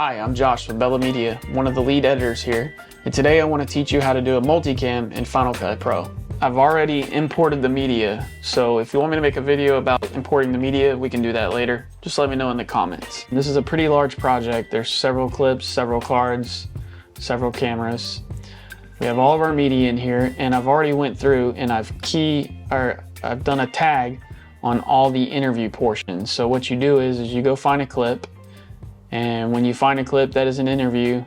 Hi, I'm Josh from Bella Media, one of the lead editors here, and today I want to teach you how to do a multicam in Final Cut Pro. I've already imported the media, so if you want me to make a video about importing the media, we can do that later. Just let me know in the comments. This is a pretty large project. There's several clips, several cards, several cameras. We have all of our media in here, and I've already went through and I've done a tag on all the interview portions. So what you do is you go find a clip, and when you find a clip that is an interview,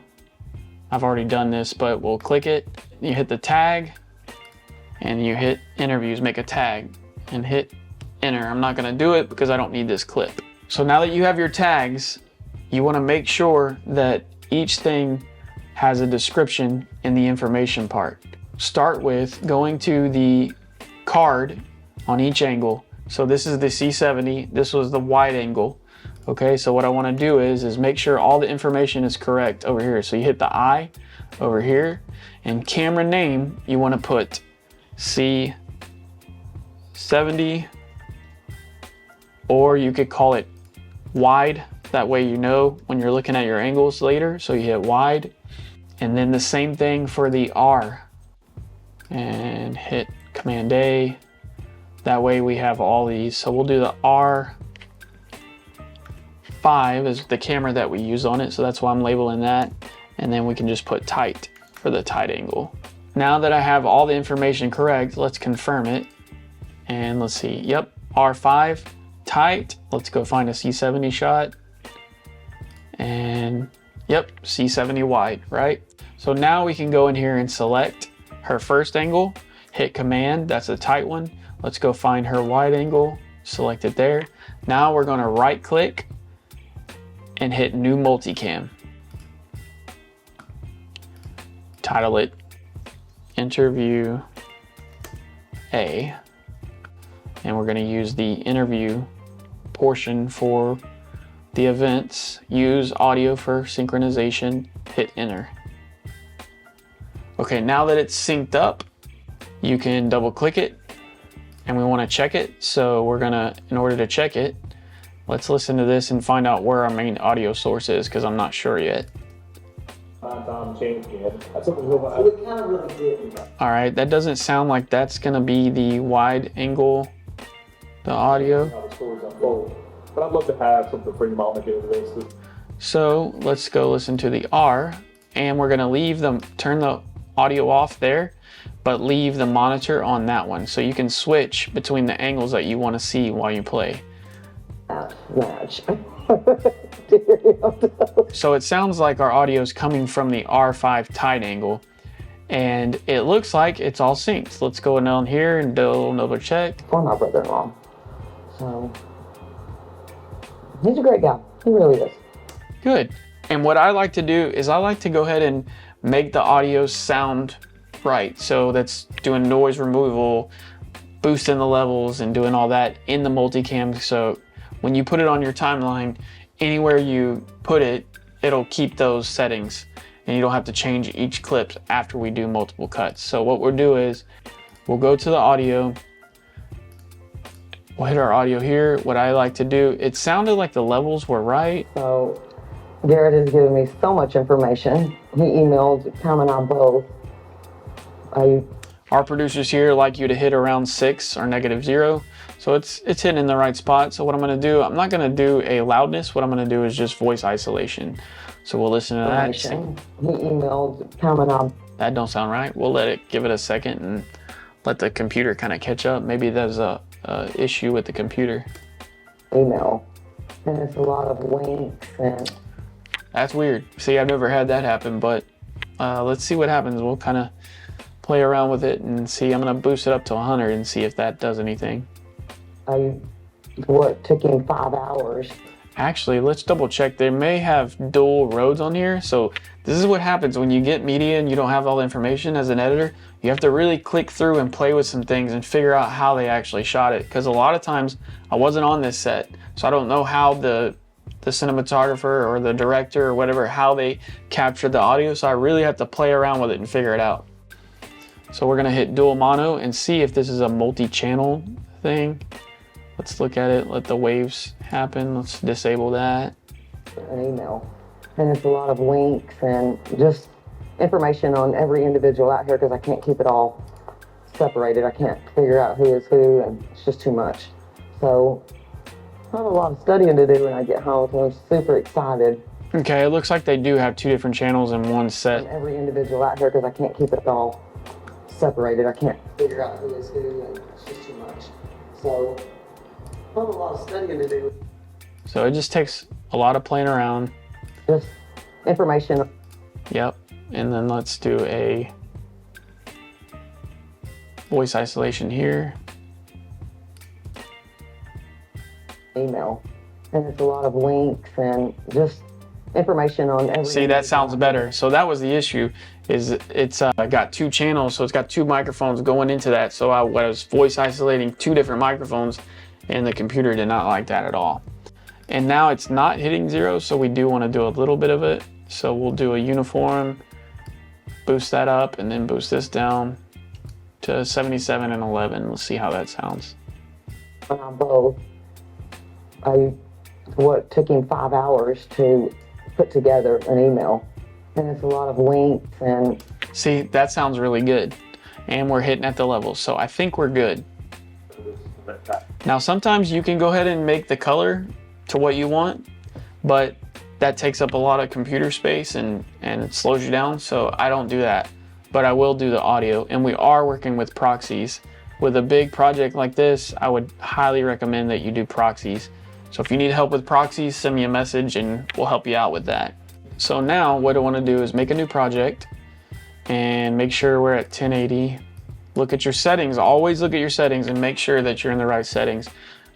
I've already done this, but we'll click it, you hit the tag, and you hit interviews, make a tag, and hit enter. I'm not gonna do it because I don't need this clip. So now that you have your tags, you wanna make sure that each thing has a description in the information part. Start with going to the card on each angle. So this is the C70, this was the wide angle. Okay, so what I want to do is make sure all the information is correct over here. So you hit the I over here, and camera name, you want to put C70, or you could call it wide. That way you know when you're looking at your angles later. So you hit wide, and then the same thing for the R, and hit Command A. That way we have all these. So we'll do the R5 is the camera that we use on it, so that's why I'm labeling that. And then we can just put tight for the tight angle. Now that I have all the information correct, let's confirm it. And let's see, yep, R5 tight. Let's go find a C70 shot. And yep, C70 wide, right? So now we can go in here and select her first angle, hit Command, that's a tight one. Let's go find her wide angle, select it there. Now we're gonna right click and hit New Multicam. Title it Interview A. And we're gonna use the interview portion for the events. Use audio for synchronization, hit enter. Okay, now that it's synced up, you can double click it, and we wanna check it. So we're gonna, in order to check it, let's listen to this and find out where our main audio source is, because I'm not sure yet. All right, that doesn't sound like that's gonna be the wide angle, the audio. But I'd love to have something for your mom to get into this. So let's go listen to the R, and we're gonna turn the audio off there, but leave the monitor on that one. So you can switch between the angles that you wanna see while you play. Match. So it sounds like our audio is coming from the R5 tight angle, and it looks like it's all synced. Let's go down here and do another check. For my brother-in-law. So he's a great guy. He really is. Good. And what I like to do is I like to go ahead and make the audio sound right. So that's doing noise removal, boosting the levels, and doing all that in the multicam. So when you put it on your timeline, anywhere you put it, it'll keep those settings, and you don't have to change each clip after we do multiple cuts. So what we'll do is we'll go to the audio, we'll hit our audio here. What I like to do, it sounded like the levels were right. So Garrett has given me so much information. He emailed Cam and I both. Our producers here like you to hit around 6 or -0. So it's hitting in the right spot. So what I'm gonna do, I'm not gonna do a loudness. What I'm gonna do is just voice isolation. So we'll listen to that. He emailed Cam and I. That don't sound right. We'll give it a second and let the computer kind of catch up. Maybe there's a issue with the computer. Email. And it's a lot of winks and... That's weird. See, I've never had that happen, but let's see what happens. We'll kind of play around with it and see. I'm gonna boost it up to 100 and see if that does anything. What took him 5 hours. Actually, let's double check. They may have dual roads on here. So this is what happens when you get media and you don't have all the information as an editor. You have to really click through and play with some things and figure out how they actually shot it. Because a lot of times I wasn't on this set, so I don't know how the cinematographer or the director or whatever, how they captured the audio. So I really have to play around with it and figure it out. So we're gonna hit dual mono and see if this is a multi-channel thing. Let's look at it, let the waves happen. Let's disable that. An email. and it's a lot of links and just information on every individual out here because I can't keep it all separated. I can't figure out who is who, and it's just too much. So I have a lot of studying to do when I get home, so I'm super excited. Okay, it looks like they do have 2 different channels in one set. On every individual out here because I can't keep it all separated. I can't figure out who is who, and it's just too much. So I have a lot of studying to do. So it just takes a lot of playing around. Just information. Yep. And then let's do a voice isolation here. Email. And it's a lot of links and just information on every. See, that sounds better. So that was the issue, is it's got 2 channels, so it's got 2 microphones going into that. So I was voice isolating 2 different microphones, and the computer did not like that at all. And now it's not hitting 0, so we do want to do a little bit of it. So we'll do a uniform, boost that up, and then boost this down to 77 and 11. Let's see how that sounds. Both. What took him 5 hours to put together an email, and it's a lot of links and. See, that sounds really good, and we're hitting at the level, so I think we're good. Now sometimes you can go ahead and make the color to what you want, but that takes up a lot of computer space and it slows you down, so I don't do that. But I will do the audio, and we are working with proxies. With a big project like this, I would highly recommend that you do proxies. So if you need help with proxies, send me a message and we'll help you out with that. So now what I want to do is make a new project and make sure we're at 1080. Look at your settings, always look at your settings and make sure that you're in the right settings.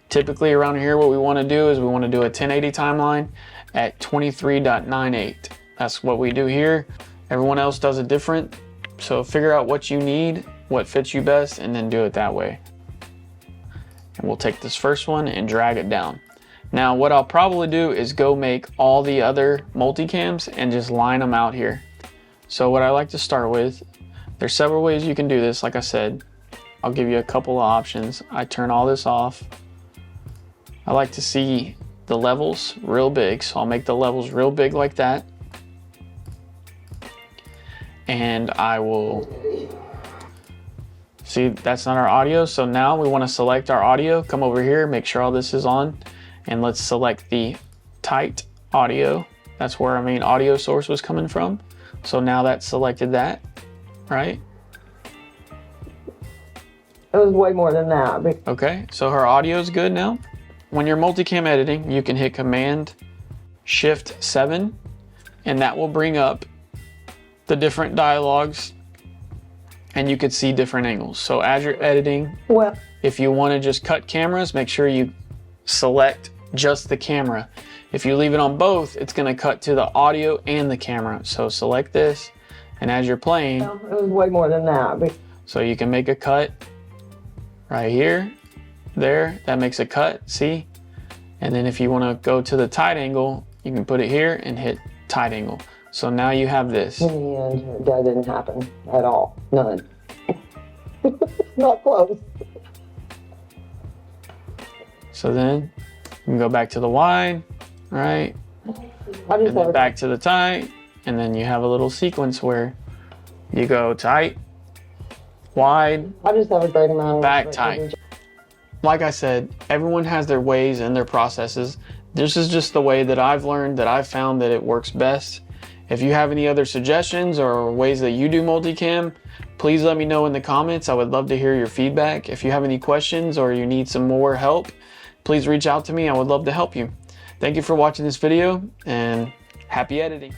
Typically around here, what we want to do is we want to do a 1080 timeline at 23.98. That's what we do here. Everyone else does it different. So figure out what you need, what fits you best, and then do it that way. And we'll take this first one and drag it down. Now what I'll probably do is go make all the other multicams and just line them out here. So what I like to start with, there's several ways you can do this. Like I said, I'll give you a couple of options. I turn all this off. I like to see the levels real big, so I'll make the levels real big like that. And I will, see, that's not our audio, so now we want to select our audio. Come over here, make sure all this is on, and let's select the tight audio. That's where our main audio source was coming from. So now that's selected that, right? It was way more than that. Okay, so her audio is good now. When you're multicam editing, you can hit Command Shift 7, and that will bring up the different dialogues, and you could see different angles. So as you're editing, Well, if you want to just cut cameras, make sure you select just the camera. If you leave it on both, it's going to cut to the audio and the camera. So select this, and as you're playing, it was way more than that. so you can make a cut right here, there, that makes a cut, see? And then if you want to go to the tight angle, you can put it here and hit tight angle. So now you have this. In the end, that didn't happen at all. None. Not close. So then you can go back to the wide, right? And then back to the tight, and then you have a little sequence where you go tight, wide, I just have a great amount of back tight. Like I said, everyone has their ways and their processes. This is just the way that I've learned, that I've found that it works best. If you have any other suggestions or ways that you do multicam, please let me know in the comments. I would love to hear your feedback. If you have any questions or you need some more help, please reach out to me. I would love to help you. Thank you for watching this video, and happy editing.